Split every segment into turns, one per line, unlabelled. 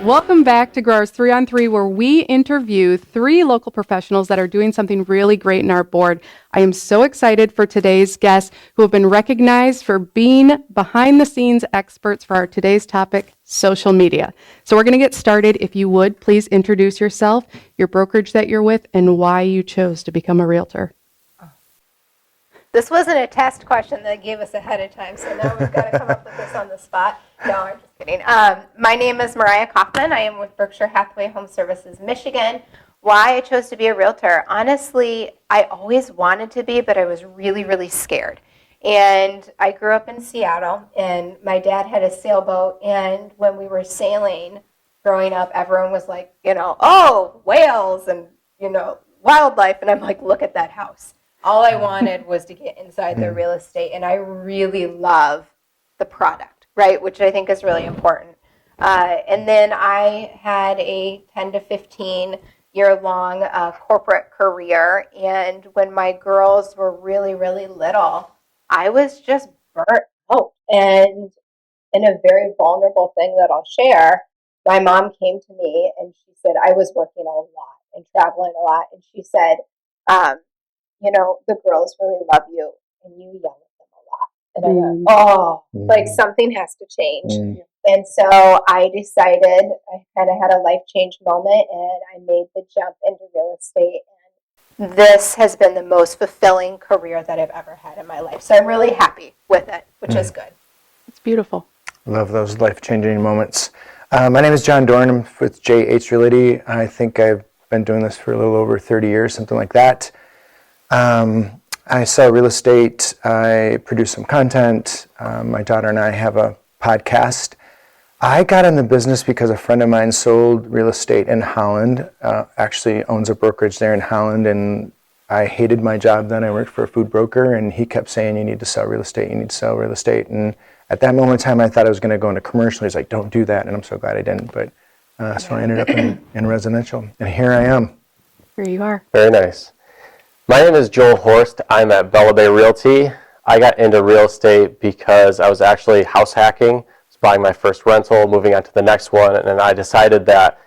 Welcome back to Growers 3 on 3, where we interview 3 local professionals that are doing something really great in our board. I am so excited for today's guests who have been recognized for being behind the scenes experts for our today's topic, social media. So we're going to get started. If you would, please introduce yourself, your brokerage that you're with, and why you chose to become a realtor.
This wasn't a test question that gave us ahead of time, so now we've got to come up with this on the spot. No, I'm just kidding. My name is Mariah Kauffman. I am with Berkshire Hathaway Home Services, Michigan. Why I chose to be a realtor? Honestly, I always wanted to be, but I was really, really scared. And I grew up in Seattle, and my dad had a sailboat, and when we were sailing growing up, everyone was like, oh, whales and, wildlife. And I'm like, look at that house. All I wanted was to get inside the real estate, and I really love the product, right, which I think is really important. And then I had a 10 to 15-year-long corporate career, and when my girls were really, really little, I was just burnt out. And in a very vulnerable thing that I'll share, my mom came to me, and she said, I was working a lot and traveling a lot, and she said, the girls really love you, and you yell at them a lot. And I went, like something has to change. And so I decided, I kind of had a life change moment, and I made the jump into real estate. And this has been the most fulfilling career that I've ever had in my life. So I'm really happy with it, which is good.
It's beautiful.
Love those life-changing moments. My name is John Doorn. I'm with JH Realty. I think I've been doing this for a little over 30 years, something like that. I sell real estate. I produce some content. My daughter and I have a podcast. I got in the business because a friend of mine sold real estate in Holland, actually owns a brokerage there in Holland, and I hated my job then. I worked for a food broker, and he kept saying, you need to sell real estate, you need to sell real estate. And at that moment in time, I thought I was going to go into commercial. He's like, don't do that, and I'm so glad I didn't. But so I ended up in residential, and here I am.
Here you are.
Very nice. My name is Joel Horst. I'm at Bella Bay Realty. I got into real estate because I was actually house hacking. I was buying my first rental, moving on to the next one, and then I decided that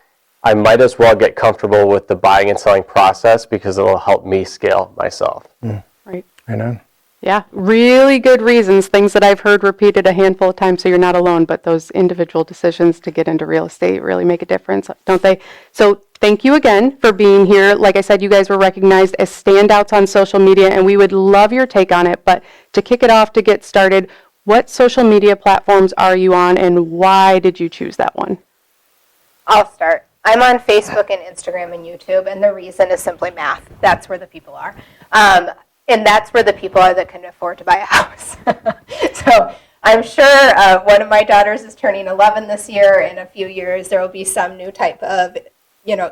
I might as well get comfortable with the buying and selling process because it will help me scale myself.
Right.
I know.
Yeah, really good reasons, things that I've heard repeated a handful of times, so you're not alone, but those individual decisions to get into real estate really make a difference, don't they? So thank you again for being here. Like I said, you guys were recognized as standouts on social media, and we would love your take on it. But to kick it off, to get started, what social media platforms are you on, and why did you choose that one?
I'll start. I'm on Facebook and Instagram and YouTube, and the reason is simply math. That's where the people are. And that's where the people are that can afford to buy a house. So I'm sure one of my daughters is turning 11 this year. In a few years, there will be some new type of,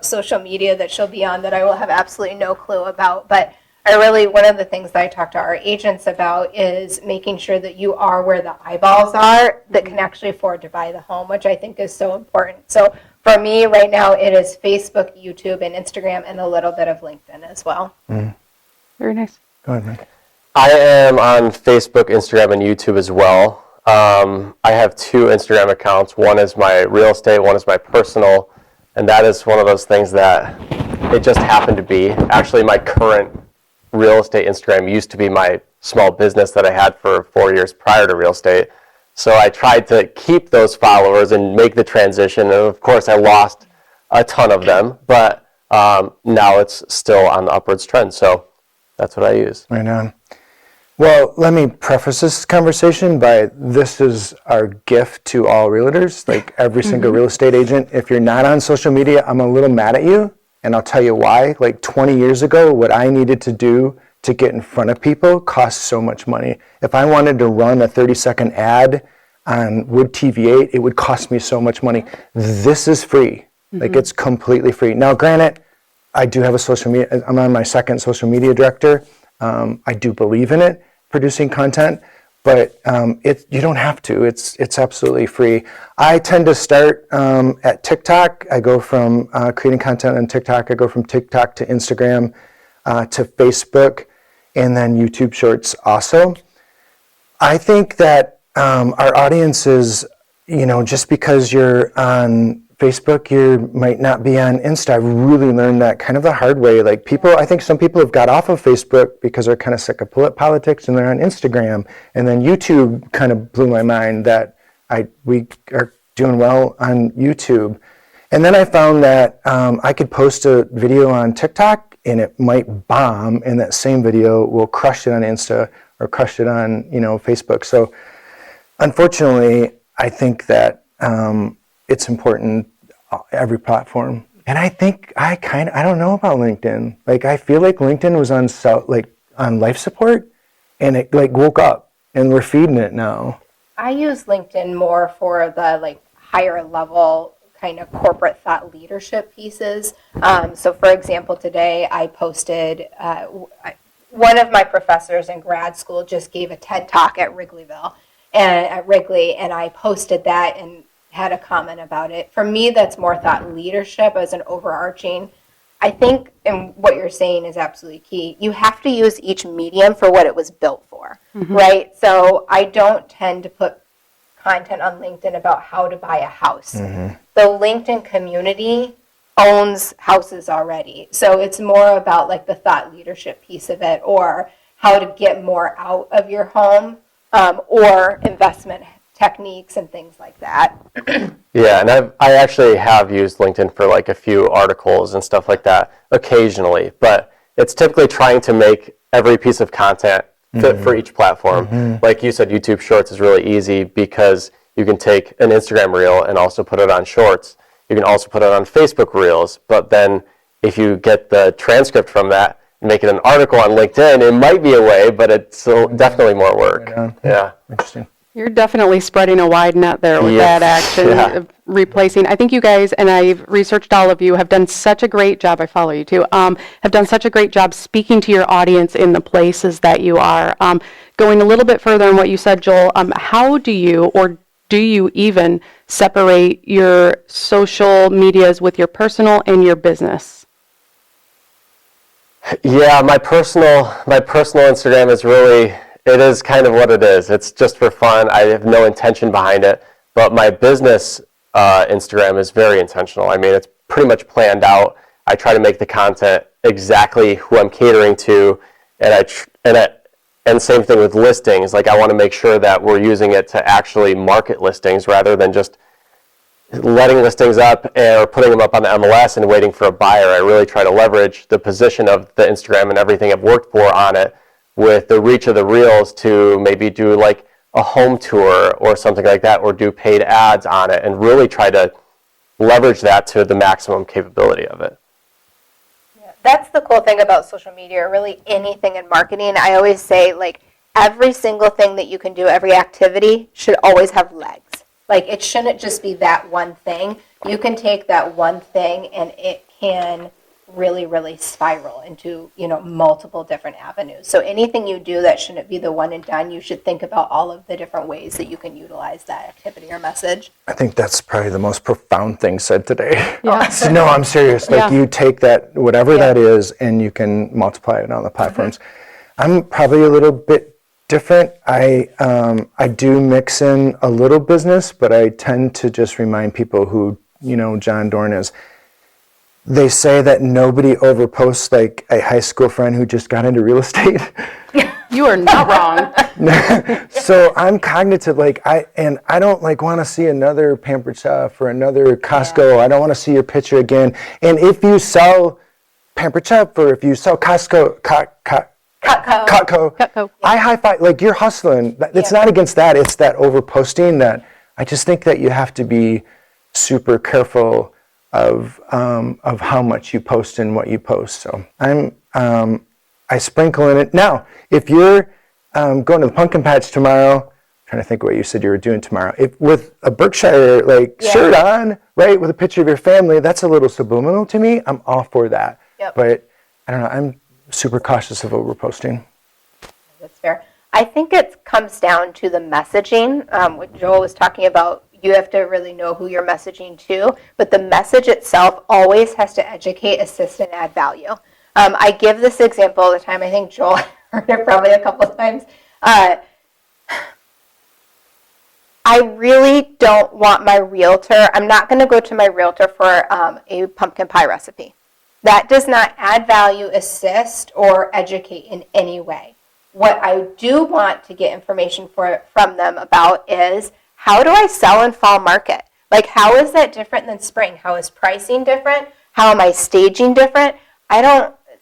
social media that she'll be on that I will have absolutely no clue about. But one of the things that I talk to our agents about is making sure that you are where the eyeballs are that can actually afford to buy the home, which I think is so important. So for me right now, it is Facebook, YouTube, and Instagram, and a little bit of LinkedIn as well.
Very nice.
Go ahead, Mike.
I am on Facebook, Instagram, and YouTube as well. I have 2 Instagram accounts. One is my real estate, one is my personal, and that is one of those things that it just happened to be. Actually, my current real estate Instagram used to be my small business that I had for 4 years prior to real estate. So I tried to keep those followers and make the transition, and of course I lost a ton of them, but now it's still on the upwards trend. So that's what I use.
Right on. Well, let me preface this conversation by this is our gift to all realtors, like every single real estate agent. If you're not on social media, I'm a little mad at you, and I'll tell you why. Like 20 years ago, what I needed to do to get in front of people cost so much money. If I wanted to run a 30-second ad on Wood TV8, it would cost me so much money. This is free. Like it's completely free. Now, granted, I do have a social media, I'm on my second social media director. I do believe in it, producing content, but you don't have to. It's absolutely free. I tend to start at TikTok. I go from creating content on TikTok. I go from TikTok to Instagram to Facebook, and then YouTube Shorts also. I think that our audience is, just because you're on Facebook, you might not be on Insta. I really learned that kind of the hard way. Like I think some people have got off of Facebook because they're kind of sick of politics and they're on Instagram. And then YouTube kind of blew my mind that we are doing well on YouTube. And then I found that I could post a video on TikTok and it might bomb, and that same video will crush it on Insta or crush it on, Facebook. So unfortunately, I think that it's important every platform. And I think I don't know about LinkedIn. Like I feel like LinkedIn was on life support, and it woke up, and we're feeding it now.
I use LinkedIn more for the higher level kind of corporate thought leadership pieces. So for example, today I posted, one of my professors in grad school just gave a TED talk at Wrigley, and I posted that and had a comment about it. For me, that's more thought leadership as an overarching. I think, and what you're saying is absolutely key. You have to use each medium for what it was built for, right? So I don't tend to put content on LinkedIn about how to buy a house. The LinkedIn community owns houses already. So it's more about the thought leadership piece of it, or how to get more out of your home, or investment techniques and things like that.
Yeah, and I actually have used LinkedIn for a few articles and stuff like that occasionally, but it's typically trying to make every piece of content fit for each platform. Like you said, YouTube Shorts is really easy because you can take an Instagram reel and also put it on Shorts. You can also put it on Facebook Reels, but then if you get the transcript from that and make it an article on LinkedIn, it might be a way, but it's definitely more work. Yeah.
Interesting.
You're definitely spreading a wide net there with
Yes.
that action of replacing. I think you guys, and I've researched all of you, have done such a great job, I follow you too, have done such a great job speaking to your audience in the places that you are. Going a little bit further on what you said, Joel, how do you, or do you even separate your social medias with your personal and your business?
Yeah, my personal Instagram is really, it is kind of what it is. It's just for fun. I have no intention behind it. But my business Instagram is very intentional. I mean, it's pretty much planned out. I try to make the content exactly who I'm catering to, and same thing with listings. I want to make sure that we're using it to actually market listings rather than just letting listings up or putting them up on the MLS and waiting for a buyer. I really try to leverage the position of the Instagram and everything I've worked for on it with the reach of the reels to maybe do a home tour or something like that, or do paid ads on it, and really try to leverage that to the maximum capability of it.
Yeah, that's the cool thing about social media, or really anything in marketing. I always say, every single thing that you can do, every activity should always have legs. It shouldn't just be that one thing. You can take that one thing and it can really, really spiral into, multiple different avenues. So anything you do that shouldn't be the one and done, you should think about all of the different ways that you can utilize that activity or message.
I think that's probably the most profound thing said today.
Yeah.
No, I'm serious.
Yeah.
You take that, whatever that is, and you can multiply it on the platforms. I'm probably a little bit different. I do mix in a little business, but I tend to just remind people who, John Doorn is. They say that nobody overposts a high school friend who just got into real estate.
You are not wrong.
So I'm cognitive, I don't want to see another Pampered Chef or another Costco. Yeah. I don't want to see your picture again. And if you sell Pampered Chef, or if you sell Costco, Cutco. I high five, you're hustling. It's not against that. It's that overposting that I just think that you have to be super careful of how much you post and what you post. So I sprinkle in it. Now, if you're going to the pumpkin patch tomorrow, I'm trying to think what you said you were doing tomorrow. If with a Berkshire shirt on, right, with a picture of your family, that's a little subliminal to me. I'm all for that.
Yep.
But I don't know. I'm super cautious of overposting.
That's fair. I think it comes down to the messaging. What Joel was talking about, you have to really know who you're messaging to, but the message itself always has to educate, assist, and add value. I give this example all the time. I think Joel heard it probably a couple of times. I I really don't want my realtor, I'm not going to go to my realtor for a pumpkin pie recipe. That does not add value, assist, or educate in any way. What I do want to get information from them about is, how do I sell in fall market? Like, how is that different than spring? How is pricing different? How am I staging different?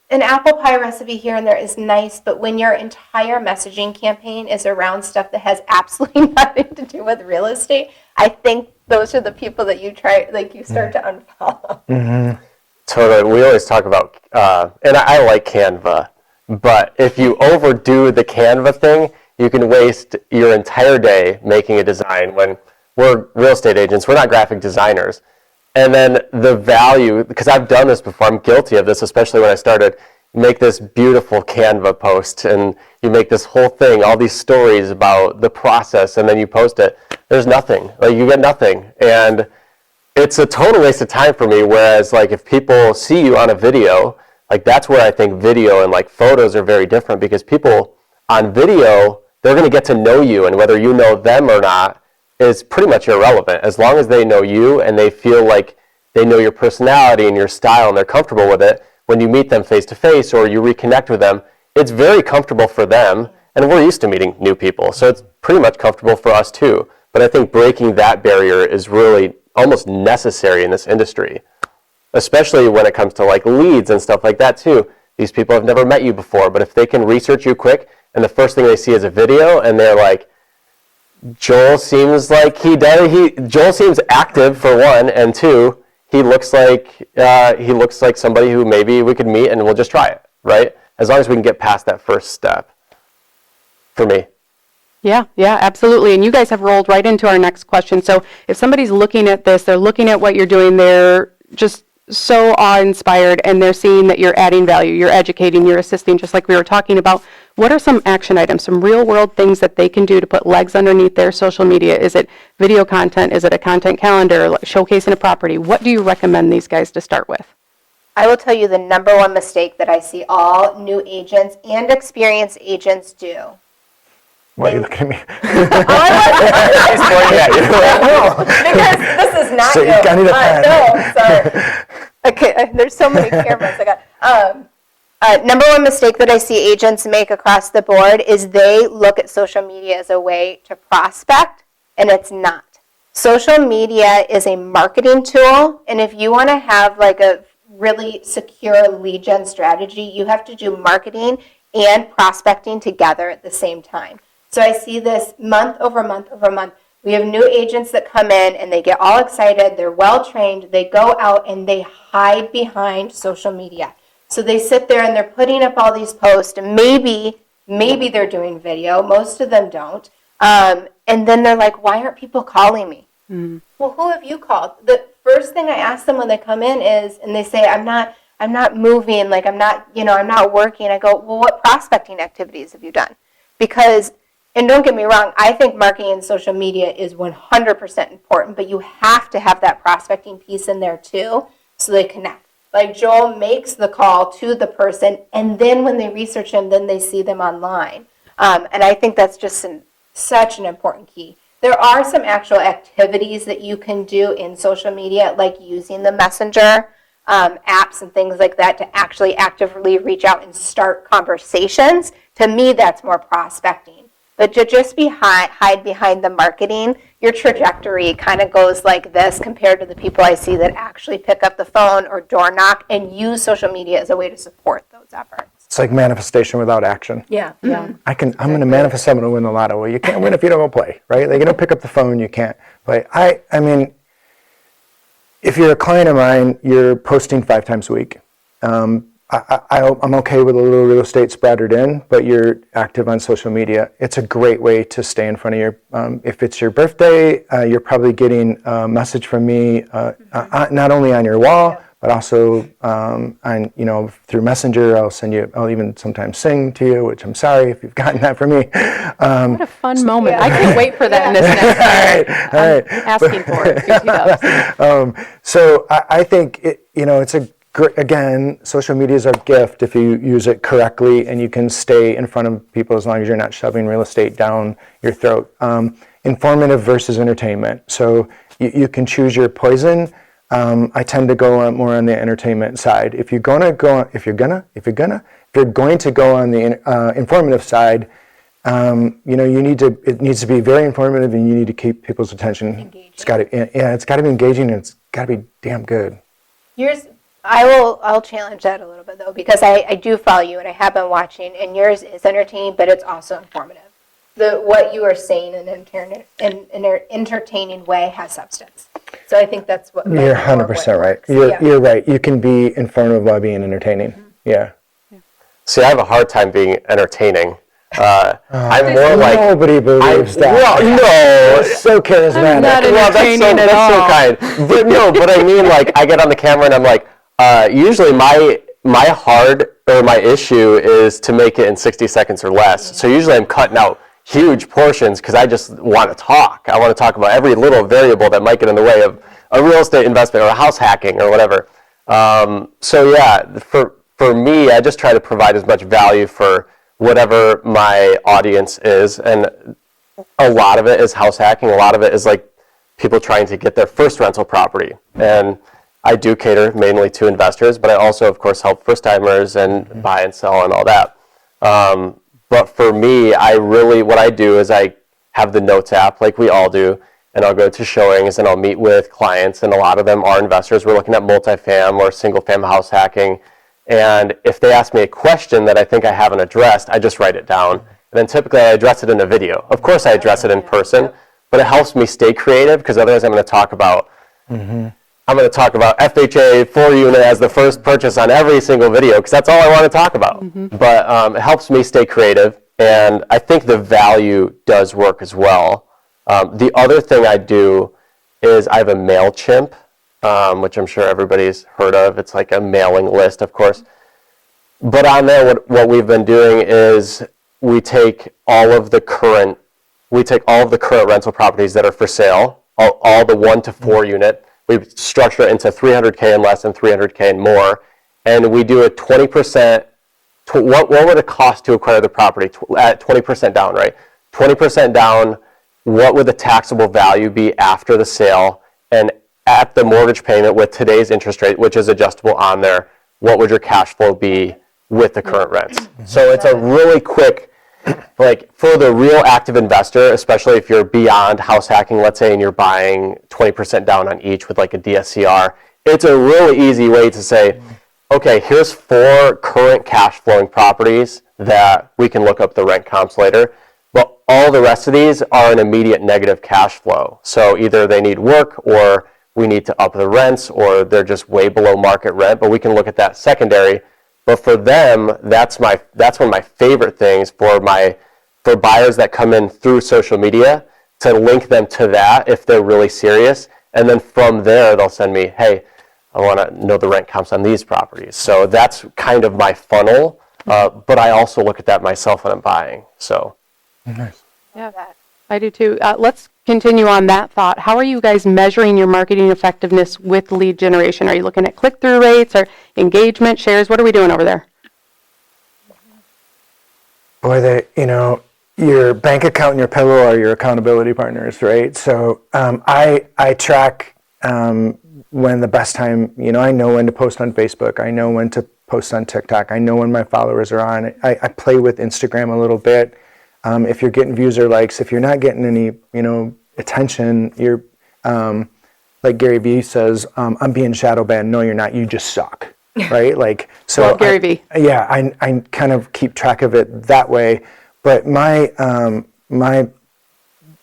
An apple pie recipe here and there is nice, but when your entire messaging campaign is around stuff that has absolutely nothing to do with real estate, I think those are the people that you start to unfollow.
Mm-hmm. Totally. We always talk about, and I like Canva, but if you overdo the Canva thing, you can waste your entire day making a design. When we're real estate agents, we're not graphic designers. And then the value, because I've done this before, I'm guilty of this, especially when I started, you make this beautiful Canva post and you make this whole thing, all these stories about the process, and then you post it. There's nothing. Like, you get nothing. And it's a total waste of time for me, whereas like if people see you on a video, like that's where I think video and like photos are very different, because people on video, they're going to get to know you, and whether you know them or not is pretty much irrelevant. As long as they know you and they feel like they know your personality and your style and they're comfortable with it, when you meet them face to face or you reconnect with them, it's very comfortable for them, and we're used to meeting new people, so it's pretty much comfortable for us too. But I think breaking that barrier is really almost necessary in this industry, especially when it comes to like leads and stuff like that too. These people have never met you before, but if they can research you quick and the first thing they see is a video and they're like, Joel seems like Joel seems active for one, and two, he looks like somebody who maybe we could meet and we'll just try it, right? As long as we can get past that first step, for me.
Yeah, absolutely. And you guys have rolled right into our next question. So if somebody's looking at this, they're looking at what you're doing, they're just so awe-inspired, and they're seeing that you're adding value, you're educating, you're assisting, just like we were talking about. What are some action items, some real-world things that they can do to put legs underneath their social media? Is it video content? Is it a content calendar, like showcasing a property? What do you recommend these guys to start with?
I will tell you the number one mistake that I see all new agents and experienced agents do.
Why are you looking at me?
He's pointing at you.
Because this is not
So
you.
I need a pen.
No, sorry. Okay, there's so many cameras. Number one mistake that I see agents make across the board is they look at social media as a way to prospect, and it's not. Social media is a marketing tool, and if you want to have like a really secure lead gen strategy, you have to do marketing and prospecting together at the same time. So I see this month over month over month. We have new agents that come in and they get all excited, they're well trained, they go out and they hide behind social media. So they sit there and they're putting up all these posts, and maybe they're doing video, most of them don't. And then they're like, why aren't people calling me? Well, who have you called? The first thing I ask them when they come in is, and they say, I'm not moving, like I'm not working. I go, well, what prospecting activities have you done? Because, and don't get me wrong, I think marketing and social media is 100% important, but you have to have that prospecting piece in there too, so they connect. Like Joel makes the call to the person, and then when they research them, then they see them online. And I think that's just such an important key. There are some actual activities that you can do in social media, like using the messenger apps and things like that to actually actively reach out and start conversations. To me, that's more prospecting. But to just hide behind the marketing, your trajectory kind of goes like this compared to the people I see that actually pick up the phone or door knock and use social media as a way to support those efforts.
It's like manifestation without action.
Yeah.
I'm going to manifest someone to win the lotto. Well, you can't win if you don't go play, right? Like, you don't pick up the phone, you can't play. I mean, if you're a client of mine, you're posting 5 times a week. I'm okay with a little real estate splattered in, but you're active on social media. It's a great way to stay in front of your, if it's your birthday, you're probably getting a message from me, not only on your wall, but also on, through Messenger. I'll even sometimes sing to you, which I'm sorry if you've gotten that from me.
What a fun moment. I can't wait for that in this next
All right.
asking for it.
So I think, it's a again, social media is a gift if you use it correctly, and you can stay in front of people as long as you're not shoving real estate down your throat. informative versus entertainment. So you can choose your poison. I tend to go more on the entertainment side. If you're going to go on the informative side, it needs to be very informative, and you need to keep people's attention.
Engaging.
It's got to be engaging, and it's got to be damn good.
I'll challenge that a little bit though, because I do follow you and I have been watching, and yours is entertaining, but it's also informative. What you are saying in an entertaining way has substance. So I think that's what.
You're 100% right. You're right. You can be informative while being entertaining. Mm-hmm. Yeah.
See, I have a hard time being entertaining. I'm more like
nobody believes that.
Well, no,
it's so charismatic.
I'm not entertaining
that's so kind. But no, but I mean, like, I get on the camera and I'm like, usually my hard or my issue is to make it in 60 seconds or less. So usually I'm cutting out huge portions because I just want to talk. I want to talk about every little variable that might get in the way of a real estate investment or a house hacking or whatever. So yeah, for me, I just try to provide as much value for whatever my audience is, and a lot of it is house hacking. A lot of it is like people trying to get their first rental property, and I do cater mainly to investors, but I also, of course, help first-timers and buy and sell and all that. But for me, what I do is I have the Notes app, like we all do, and I'll go to showings and I'll meet with clients, and a lot of them are investors. We're looking at multifam or single-fam house hacking. And if they ask me a question that I think I haven't addressed, I just write it down. And then typically I address it in a video. Of course I address it in person, but it helps me stay creative, because otherwise I'm going to talk about FHA 4-unit as the first purchase on every single video, because that's all I want to talk about. But it helps me stay creative, and I think the value does work as well. The other thing I do is I have a MailChimp, which I'm sure everybody's heard of. It's like a mailing list, of course. But on there, what we've been doing is we take all of the current rental properties that are for sale, all the 1 to 4 unit. We structure it into 300K and less and 300K and more, and we do a 20%. What would it cost to acquire the property at 20% down, right? 20% down. What would the taxable value be after the sale? And at the mortgage payment with today's interest rate, which is adjustable on there, what would your cash flow be with the current rents? So it's a really quick, like, for the real active investor, especially if you're beyond house hacking, let's say, and you're buying 20% down on each with like a DSCR, it's a really easy way to say, okay, here's 4 current cash flowing properties that we can look up the rent comps later. But all the rest of these are an immediate negative cash flow. So either they need work, or we need to up the rents, or they're just way below market rent, but we can look at that secondary. But for them, that's one of my favorite things for buyers that come in through social media, to link them to that if they're really serious. And then from there, they'll send me, hey, I want to know the rent comps on these properties. So that's kind of my funnel, but I also look at that myself when I'm buying. So.
Nice.
Yeah, I do too. Let's continue on that thought. How are you guys measuring your marketing effectiveness with lead generation? Are you looking at click-through rates or engagement shares? What are we doing over there?
Boy, your bank account and your pillow are your accountability partners, right? So I track when the best time, I know when to post on Facebook. I know when to post on TikTok. I know when my followers are on. I play with Instagram a little bit. If you're getting views or likes, if you're not getting any, attention, you're, like Gary Vee says, I'm being shadow banned. No, you're not. You just suck, right? Like, so.
Well, Gary Vee.
Yeah, I kind of keep track of it that way. But my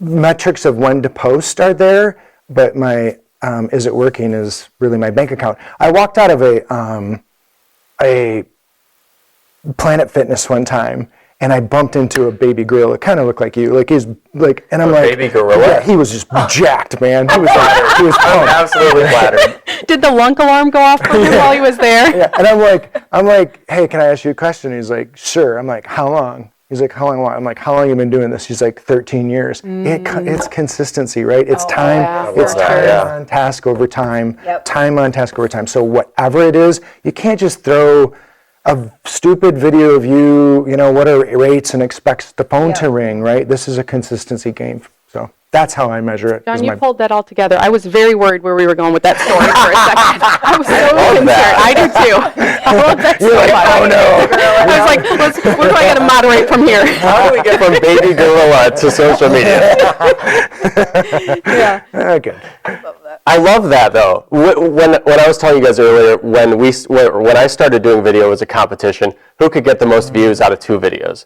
metrics of when to post are there, but my is it working is really my bank account. I walked out of a Planet Fitness one time, and I bumped into a baby gorilla. It kind of looked like you, and I'm like,
baby gorilla?
Yeah, he was just jacked, man. He was pumped.
Absolutely flattered.
Did the lunk alarm go off for him while he was there?
Yeah, and I'm like, hey, can I ask you a question? He's like, sure. I'm like, how long? He's like, how long? What? I'm like, how long have you been doing this? He's like, 13 years. It's consistency, right? It's time.
Yeah,
It's
for
time
sure.
on task over time.
Yep.
Time on task over time. So whatever it is, you can't just throw a stupid video of you, what are rates, and expects the phone to ring, right? This is a consistency game. So that's how I measure it. is
John, you
my-
pulled that all together. I was very worried where we were going with that story for a second. I was so concerned. I do too. I love that
You're
story.
like, oh no.
I was like, where do I got to moderate from here?
How do we get from baby gorilla to social media?
Yeah.
Good.
I love that though. When I was telling you guys earlier, when I started doing video, it was a competition. Who could get the most views out of 2 videos?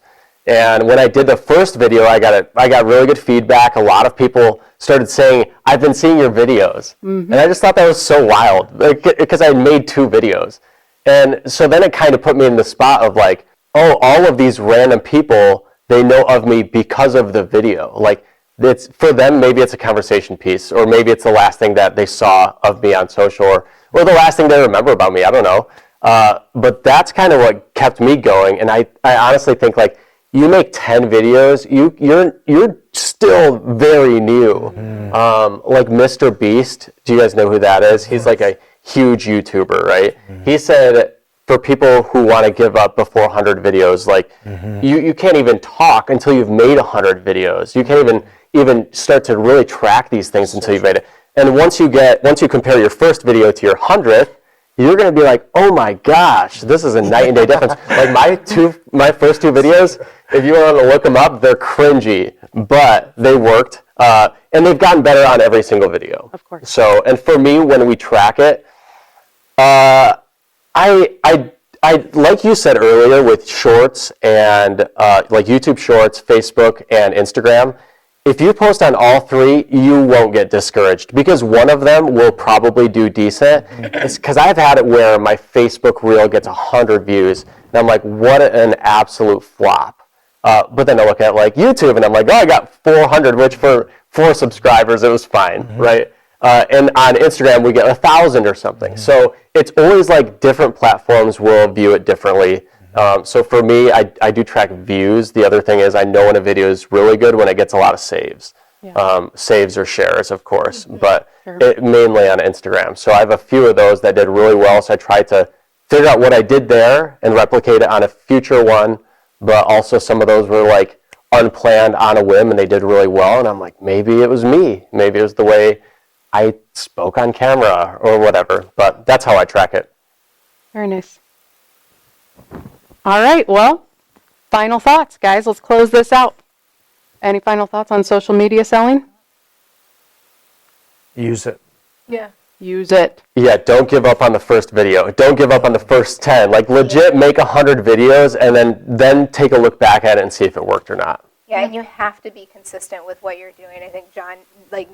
And when I did the first video, I got really good feedback. A lot of people started saying, "I've been seeing your videos," and I just thought that was so wild because I made 2 videos, and so then it kind of put me in the spot of like, oh, all of these random people, they know of me because of the video. Like, it's for them, maybe it's a conversation piece, or maybe it's the last thing that they saw of me on social, or the last thing they remember about me. I don't know, but that's kind of what kept me going. And I honestly think like, you make 10 videos, you're still very new. Like Mr. Beast, do you guys know who that is? He's like a huge YouTuber, right? He said for people who want to give up before 100 videos, like you can't even talk until you've made 100 videos. You can't even start to really track these things until you've made it. And once you compare your first video to your 100th, you're going to be like, oh my gosh, this is a night and day difference. Like my first 2 videos, if you want to look them up, they're cringy, but they worked, and they've gotten better on every single video.
Of course.
So, and for me, when we track it, I like you said earlier with shorts and like YouTube Shorts, Facebook, and Instagram. If you post on all 3, you won't get discouraged because one of them will probably do decent. It's because I've had it where my Facebook reel gets 100 views, and I'm like, what an absolute flop. But then I look at like YouTube, and I'm like, oh, I got 400, which for 4 subscribers, it was fine, right? And on Instagram, we get 1,000 or something. So it's always like different platforms will view it differently. So for me, I do track views. The other thing is I know when a video is really good when it gets a lot of saves. Yeah. Saves or shares, of course, but mainly on Instagram. So I have a few of those that did really well. So I tried to figure out what I did there and replicate it on a future one. But also some of those were like unplanned on a whim and they did really well. And I'm like, maybe it was me. Maybe it was the way I spoke on camera or whatever. But that's how I track it.
Very nice. All right, well, final thoughts, guys. Let's close this out. Any final thoughts on social media selling?
Use it.
Yeah.
Use it.
Yeah, don't give up on the first video. Don't give up on the first 10. Like legit make 100 videos and then take a look back at it and see if it worked or not.
Yeah, and you have to be consistent with what you're doing. I think John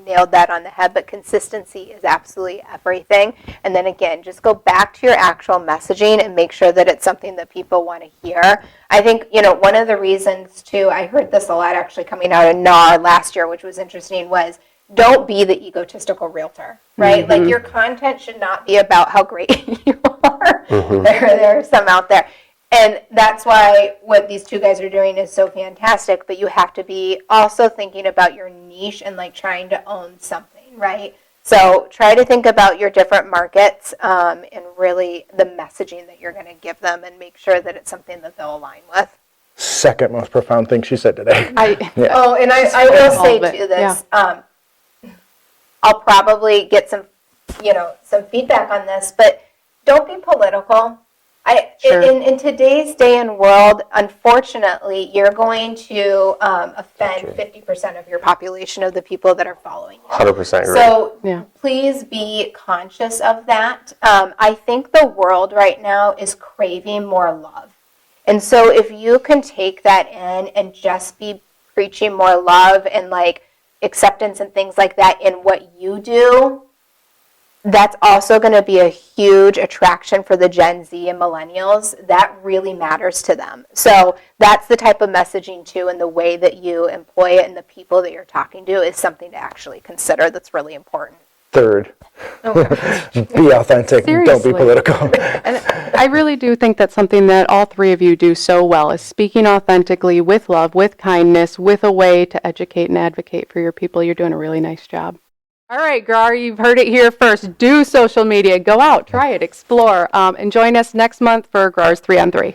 nailed that on the head, but consistency is absolutely everything. And then again, just go back to your actual messaging and make sure that it's something that people want to hear. I think, one of the reasons too, I heard this a lot actually coming out of NAR last year, which was interesting, was don't be the egotistical realtor, right? Like your content should not be about how great you are. There are some out there. And that's why what these 2 guys are doing is so fantastic, but you have to be also thinking about your niche and trying to own something, right? So try to think about your different markets and really the messaging that you're going to give them and make sure that it's something that they'll align with.
Second most profound thing she said today.
Oh, and I will say too this, I'll probably get some feedback on this, but don't be political.
Sure.
In today's day and world, unfortunately, you're going to offend 50% of your population of the people that are following you.
100% agree.
So please be conscious of that. I think the world right now is craving more love. And so if you can take that in and just be preaching more love and acceptance and things like that in what you do, that's also going to be a huge attraction for the Gen Z and millennials. That really matters to them. So that's the type of messaging too, and the way that you employ it and the people that you're talking to is something to actually consider that's really important.
Third, be authentic.
Seriously.
Don't be political.
And I really do think that's something that all 3 of you do so well, is speaking authentically with love, with kindness, with a way to educate and advocate for your people. You're doing a really nice job. All right, Gar, you've heard it here first. Do social media. Go out, try it, explore, and join us next month for Gar's 3 on 3.